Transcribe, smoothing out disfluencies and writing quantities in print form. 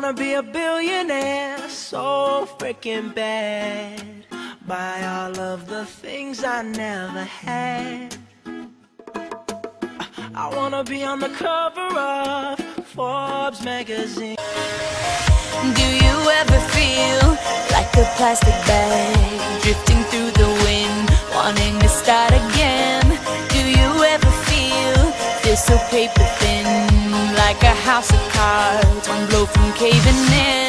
wanna be a billionaire so freaking bad. Buy all of the things I never had. I wanna be on the cover of Forbes magazine. Do you ever feel like a plastic bag drifting through the wind, wanting to start again? Do you ever feel so paper thin, like a house of cards, one blow from caving in?